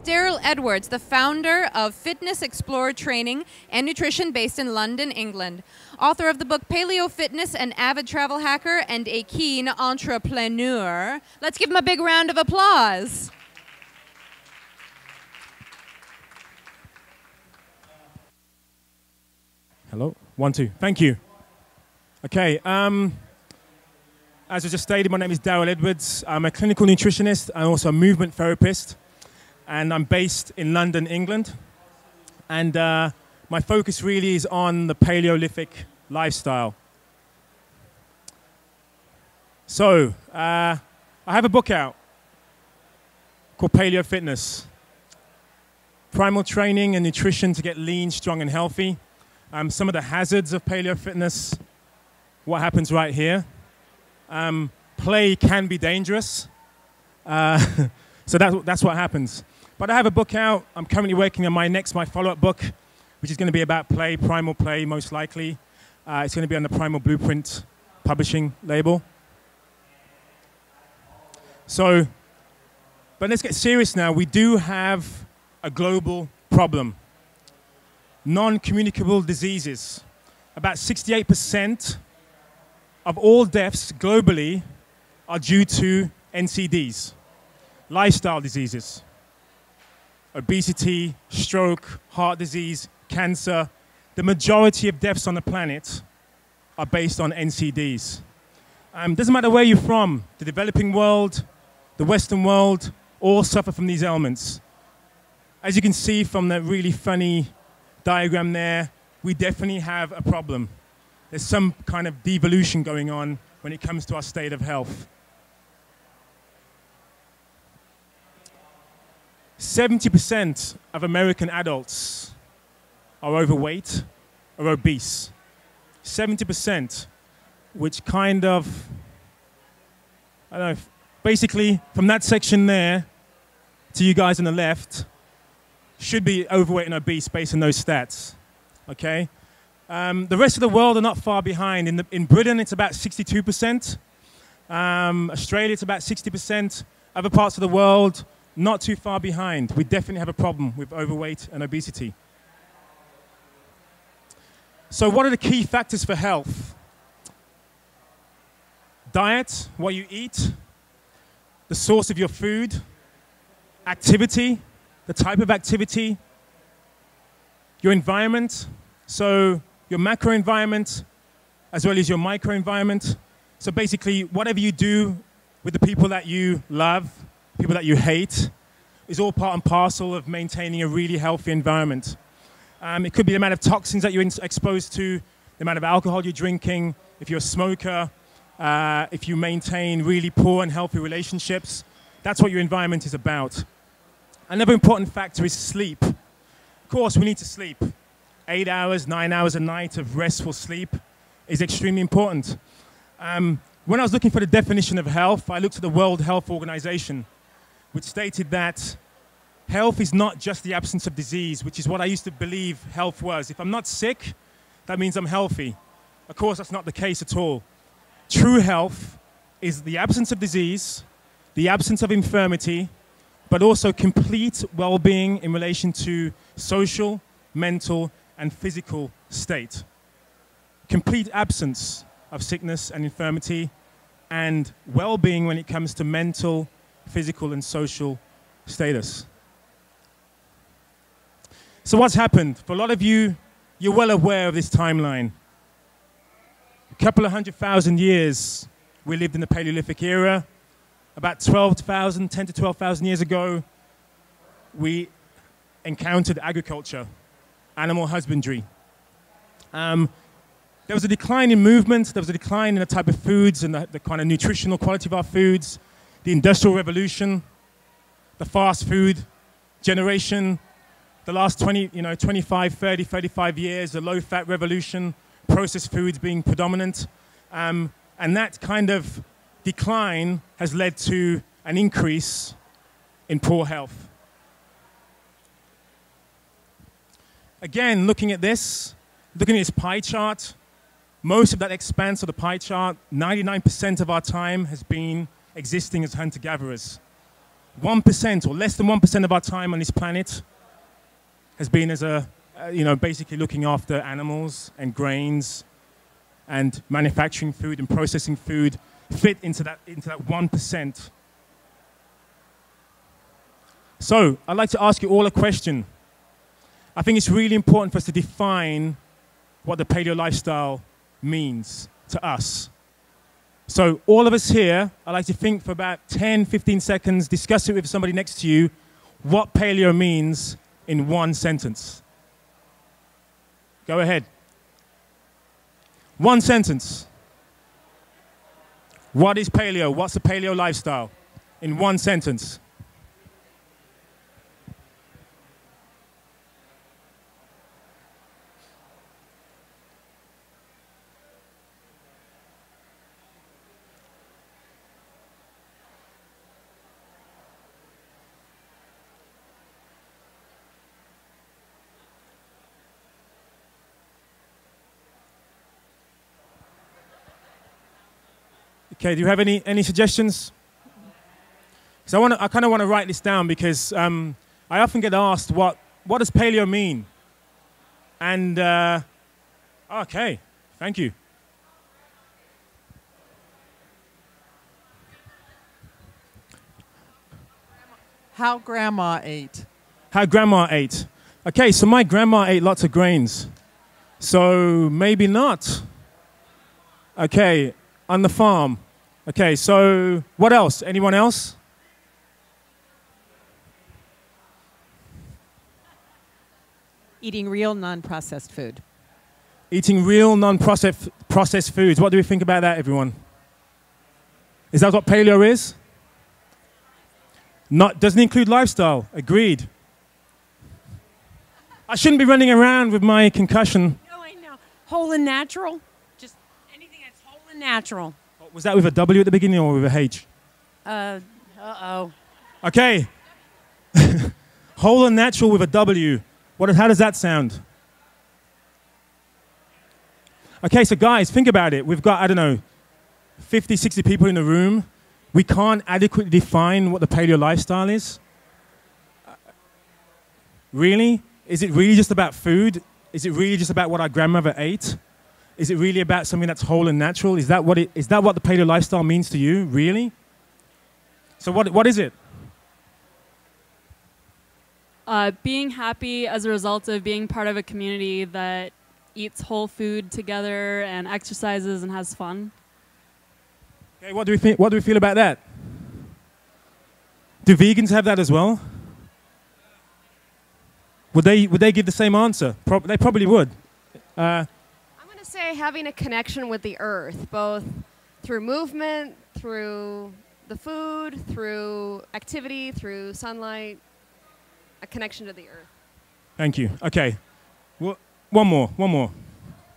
Darryl Edwards, the founder of Fitness Explorer Training and Nutrition based in London, England. Author of the book Paleo Fitness, an avid travel hacker and a keen entrepreneur. Let's give him a big round of applause. Hello, 1, 2. Thank you. Okay, as I just stated, my name is Darryl Edwards. I'm a clinical nutritionist and also a movement therapist, and I'm based in London, England. And my focus really is on the Paleolithic lifestyle. So, I have a book out called Paleo Fitness. Primal training and nutrition to get lean, strong, and healthy. Some of the hazards of paleo fitness, what happens right here. Play can be dangerous. So that's what happens. But I have a book out. I'm currently working on my follow-up book, which is going to be about play, primal play, most likely. It's going to be on the Primal Blueprint publishing label. So, but let's get serious now. We do have a global problem. Non-communicable diseases. About 68% of all deaths globally are due to NCDs, lifestyle diseases. Obesity, stroke, heart disease, cancer. The majority of deaths on the planet are based on NCDs. Doesn't matter where you're from, the developing world, the Western world, all suffer from these ailments. As you can see from the really funny diagram there, we definitely have a problem. There's some kind of devolution going on when it comes to our state of health. 70% of American adults are overweight or obese. 70%, which kind of, I don't know, basically from that section there to you guys on the left, should be overweight and obese based on those stats, okay? The rest of the world are not far behind. In Britain, it's about 62%. Australia, it's about 60%. Other parts of the world, not too far behind. We definitely have a problem with overweight and obesity. So what are the key factors for health? Diet, what you eat, the source of your food, activity, the type of activity, your environment, so your macro environment as well as your micro environment. So basically, whatever you do with the people that you love, people that you hate, is all part and parcel of maintaining a really healthy environment. It could be the amount of toxins that you're exposed to, the amount of alcohol you're drinking, if you're a smoker, if you maintain really poor and healthy relationships. That's what your environment is about. Another important factor is sleep. Of course, we need to sleep. 8 hours, 9 hours a night of restful sleep is extremely important. When I was looking for the definition of health, I looked at the World Health Organization, which stated that health is not just the absence of disease, which is what I used to believe health was. If I'm not sick, that means I'm healthy. Of course, that's not the case at all. True health is the absence of disease, the absence of infirmity, but also complete well-being in relation to social, mental, and physical state. Complete absence of sickness and infirmity, and well-being when it comes to mental, physical, and social status. So what's happened? For a lot of you, you're well aware of this timeline. A couple of 100,000 years, we lived in the Paleolithic era. About 10 to 12,000 years ago, we encountered agriculture, animal husbandry. There was a decline in movement, there was a decline in the type of foods and the kind of nutritional quality of our foods, the Industrial Revolution, the fast food generation, the last 25, 30, 35 years, the low-fat revolution, processed foods being predominant, and that kind of decline has led to an increase in poor health. Again, looking at this pie chart, most of that expanse of the pie chart, 99% of our time has been existing as hunter-gatherers. 1% or less than 1% of our time on this planet has been as basically looking after animals and grains and manufacturing food and processing food fit into that 1%. So I'd like to ask you all a question. I think it's really important for us to define what the paleo lifestyle means to us. So all of us here, I'd like to think for about 10, 15 seconds, discuss it with somebody next to you, what paleo means in one sentence. Go ahead. One sentence. What is paleo? What's the paleo lifestyle? In one sentence. Okay, do you have any suggestions? Because I kind of want to write this down because I often get asked what does paleo mean? And okay, thank you. How grandma ate. How grandma ate. Okay, so my grandma ate lots of grains. So maybe not. Okay, on the farm. Okay, so what else? Anyone else? Eating real non-processed food. Eating real non-processed foods. What do we think about that, everyone? Is that what paleo is? Doesn't include lifestyle. Agreed. I shouldn't be running around with my concussion. No, I know. Whole and natural. Just anything that's whole and natural. Was that with a W at the beginning or with a H? Uh-oh. Okay. Whole and natural with a W. How does that sound? Okay, so guys, think about it. We've got, 50, 60 people in the room. We can't adequately define what the paleo lifestyle is. Really? Is it really just about food? Is it really just about what our grandmother ate? Is it really about something that's whole and natural? Is that what the paleo lifestyle means to you? Really? So what is it? Being happy as a result of being part of a community that eats whole food together and exercises and has fun. Okay, what do we feel about that? Do vegans have that as well? Would they give the same answer? They probably would. I'm going to say having a connection with the earth, both through movement, through the food, through activity, through sunlight, a connection to the earth. Thank you. Okay. Well, one more.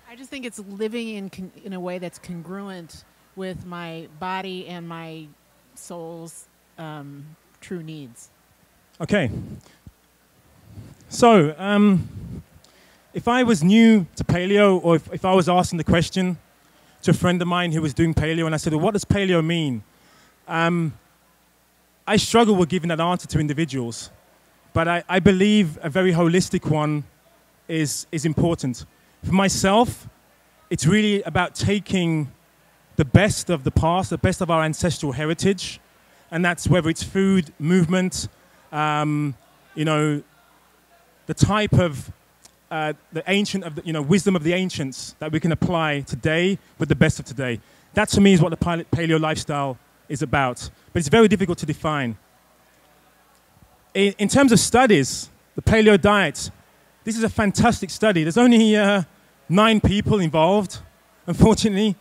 I just think it's living in a way that's congruent with my body and my soul's true needs. Okay. So, if I was new to paleo, or if I was asking the question to a friend of mine who was doing paleo, and I said, well, what does paleo mean? I struggle with giving that answer to individuals, but I believe a very holistic one is important. For myself, it's really about taking the best of the past, the best of our ancestral heritage, and that's whether it's food, movement, the type of wisdom of the ancients that we can apply today with the best of today. That to me is what the paleo lifestyle is about. But it's very difficult to define. In terms of studies, the paleo diet, this is a fantastic study. There's only 9 people involved, unfortunately.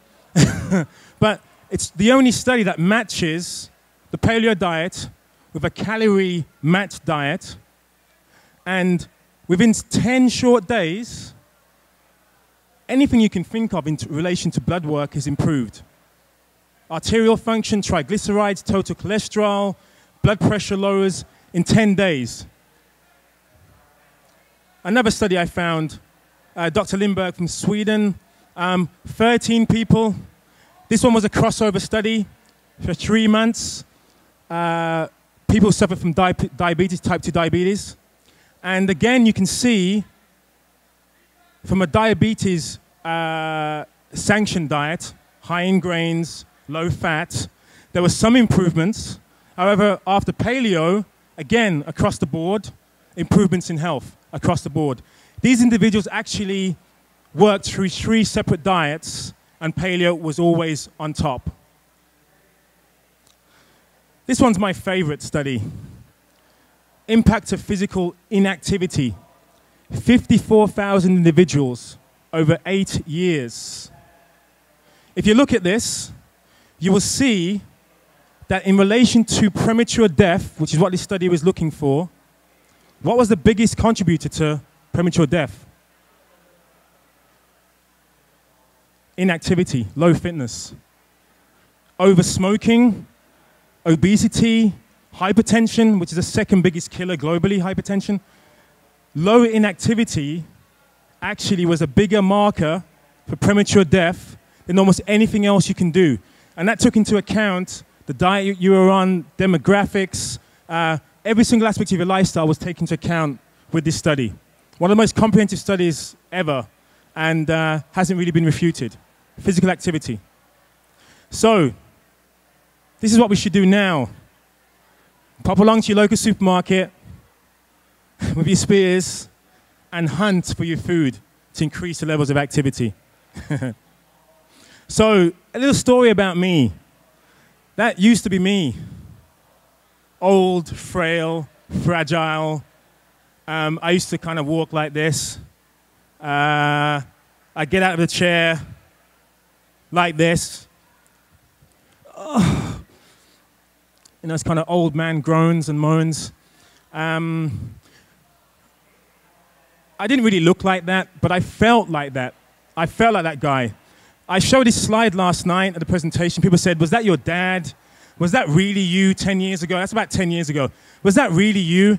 But it's the only study that matches the paleo diet with a calorie-matched diet. And within 10 short days, anything you can think of in relation to blood work is improved. Arterial function, triglycerides, total cholesterol, blood pressure lowers in 10 days. Another study I found, Dr. Lindberg from Sweden, 13 people. This one was a crossover study for 3 months. people suffer from diabetes, type 2 diabetes. And again, you can see from a diabetes sanctioned diet, high in grains, low fat, there were some improvements. However, after paleo, again, across the board, improvements in health across the board. These individuals actually worked through 3 separate diets, and paleo was always on top. This one's my favorite study. Impact of physical inactivity. 54,000 individuals over 8 years. If you look at this, you will see that in relation to premature death, which is what this study was looking for, what was the biggest contributor to premature death? Inactivity, low fitness. Over smoking, obesity, hypertension, which is the second biggest killer globally, hypertension. Low inactivity actually was a bigger marker for premature death than almost anything else you can do. And that took into account the diet you were on, demographics, every single aspect of your lifestyle was taken into account with this study. One of the most comprehensive studies ever, and hasn't really been refuted. Physical activity. So, this is what we should do now. Pop along to your local supermarket with your spears and hunt for your food to increase the levels of activity. So, a little story about me. That used to be me. Old, frail, fragile. I used to kind of walk like this. I'd get out of the chair like this. Oh. You know, it's kind of old man groans and moans. I didn't really look like that, but I felt like that. I felt like that guy. I showed this slide last night at the presentation. People said, was that your dad? Was that really you 10 years ago? That's about 10 years ago. Was that really you?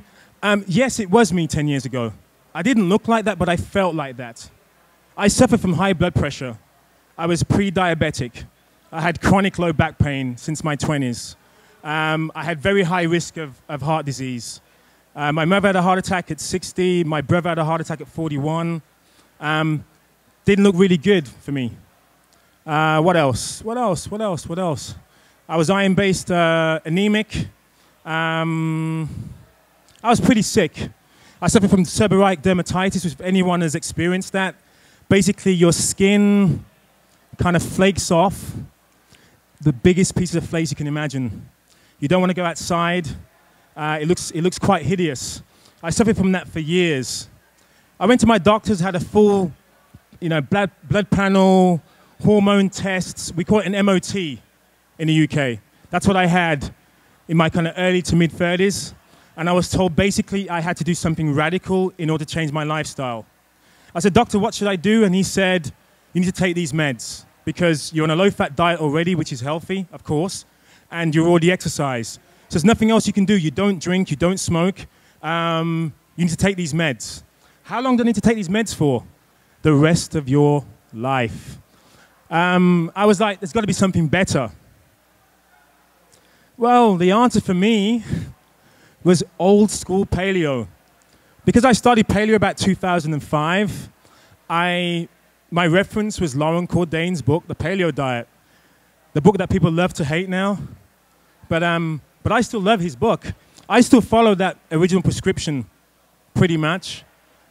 Yes, it was me 10 years ago. I didn't look like that, but I felt like that. I suffered from high blood pressure. I was pre-diabetic. I had chronic low back pain since my 20s. I had very high risk of heart disease. My mother had a heart attack at 60. My brother had a heart attack at 41. Didn't look really good for me. What else? What else? What else? What else? I was iron-based anemic. I was pretty sick. I suffered from seborrheic dermatitis, which if anyone has experienced that, basically your skin kind of flakes off the biggest pieces of flakes you can imagine. You don't want to go outside. It looks quite hideous. I suffered from that for years. I went to my doctors, had a full, blood panel, hormone tests. We call it an MOT in the UK. That's what I had in my kind of early to mid-30s. And I was told basically I had to do something radical in order to change my lifestyle. I said, doctor, what should I do? And he said, you need to take these meds because you're on a low-fat diet already, which is healthy, of course, and you already exercise. So there's nothing else you can do. You don't drink, you don't smoke. You need to take these meds. How long do I need to take these meds for? The rest of your life. I was like, there's got to be something better. Well, the answer for me was old school paleo. Because I studied paleo about 2005, my reference was Lauren Cordain's book, The Paleo Diet. The book that people love to hate now. But I still love his book. I still follow that original prescription pretty much.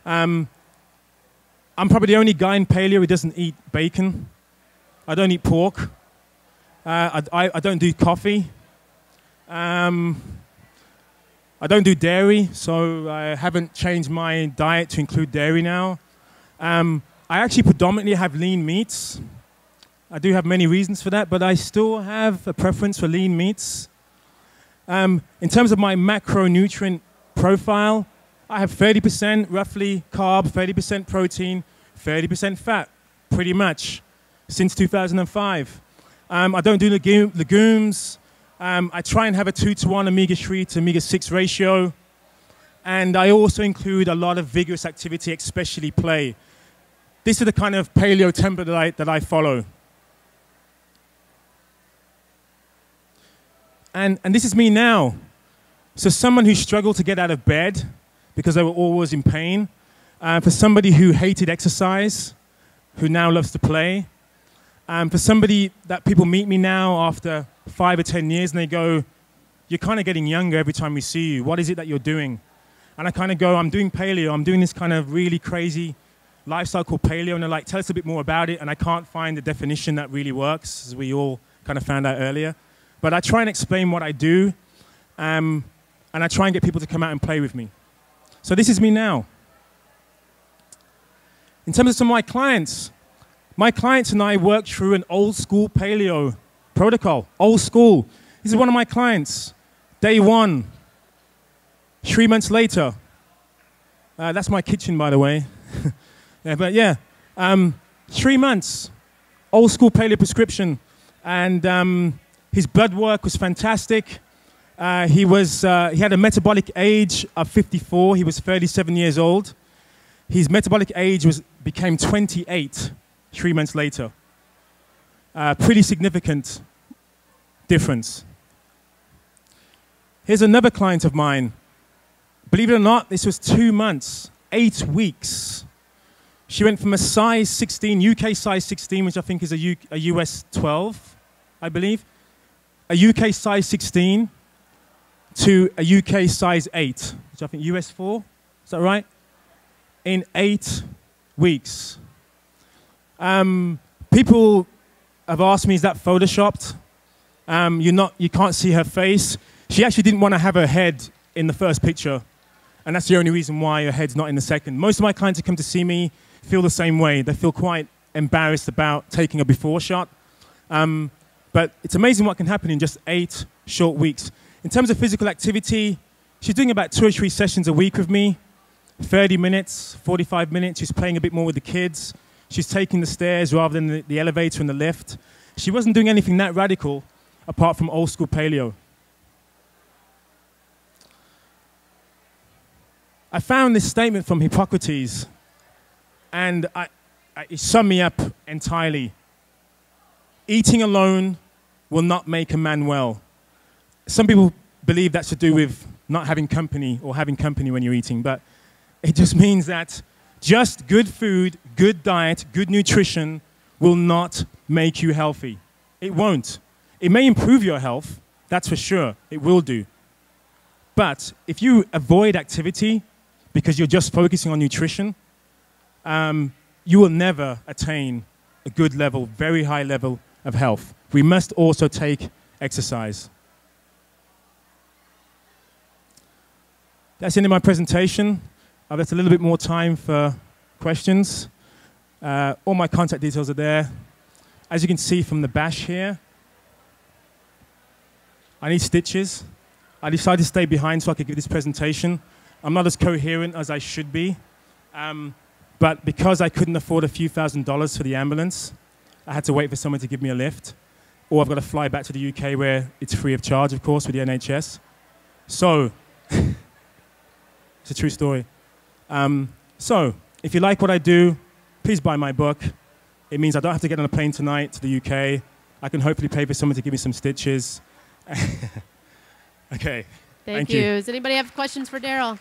I'm probably the only guy in paleo who doesn't eat bacon. I don't eat pork. I don't do coffee. I don't do dairy, so I haven't changed my diet to include dairy now. I actually predominantly have lean meats. I do have many reasons for that, but I still have a preference for lean meats. In terms of my macronutrient profile, I have 30% roughly carb, 30% protein, 30% fat, pretty much, since 2005. I don't do legumes. I try and have a 2-to-1 omega-3 to omega-6 ratio. And I also include a lot of vigorous activity, especially play. This is the kind of paleo template that I follow. And this is me now. So someone who struggled to get out of bed because they were always in pain. For somebody who hated exercise, who now loves to play. For somebody that people meet me now after 5 or 10 years and they go, you're kind of getting younger every time we see you. What is it that you're doing? And I kind of go, I'm doing paleo. I'm doing this kind of really crazy lifestyle called paleo. And they're like, tell us a bit more about it. And I can't find the definition that really works, as we all kind of found out earlier. But I try and explain what I do. And I try and get people to come out and play with me. So this is me now. In terms of some of my clients and I work through an old school paleo protocol, old school. This is one of my clients. Day 1, 3 months later. That's my kitchen, by the way. Yeah, but yeah, 3 months, old school paleo prescription. And his blood work was fantastic. He had a metabolic age of 54. He was 37 years old. His metabolic age became 28 3 months later. Pretty significant difference. Here's another client of mine. Believe it or not, this was 2 months, 8 weeks. She went from a size 16, UK size 16, which I think is a US 12, I believe, a UK size 16 to a UK size 8, which I think US 4, is that right? In 8 weeks. People have asked me, is that photoshopped? You can't see her face. She actually didn't want to have her head in the first picture, and that's the only reason why her head's not in the second. Most of my clients who come to see me feel the same way. They feel quite embarrassed about taking a before shot. But it's amazing what can happen in just 8 short weeks. In terms of physical activity, she's doing about 2 or 3 sessions a week with me, 30 minutes, 45 minutes. She's playing a bit more with the kids. She's taking the stairs rather than the elevator and the lift. She wasn't doing anything that radical apart from old school paleo. I found this statement from Hippocrates, and it summed me up entirely. Eating alone will not make a man well. Some people believe that's to do with not having company or having company when you're eating, but it just means that just good food, good diet, good nutrition will not make you healthy. It won't. It may improve your health, that's for sure. It will do. But if you avoid activity because you're just focusing on nutrition, you will never attain a good level, very high level of health. We must also take exercise. That's the end of my presentation. I've left a little bit more time for questions. All my contact details are there. As you can see from the bash here, I need stitches. I decided to stay behind so I could give this presentation. I'm not as coherent as I should be, but because I couldn't afford a few $1,000s for the ambulance, I had to wait for someone to give me a lift, or I've got to fly back to the UK where it's free of charge, of course, with the NHS. So, it's a true story. So, if you like what I do, please buy my book. It means I don't have to get on a plane tonight to the UK. I can hopefully pay for someone to give me some stitches. Okay. Thank you. Does anybody have questions for Darryl?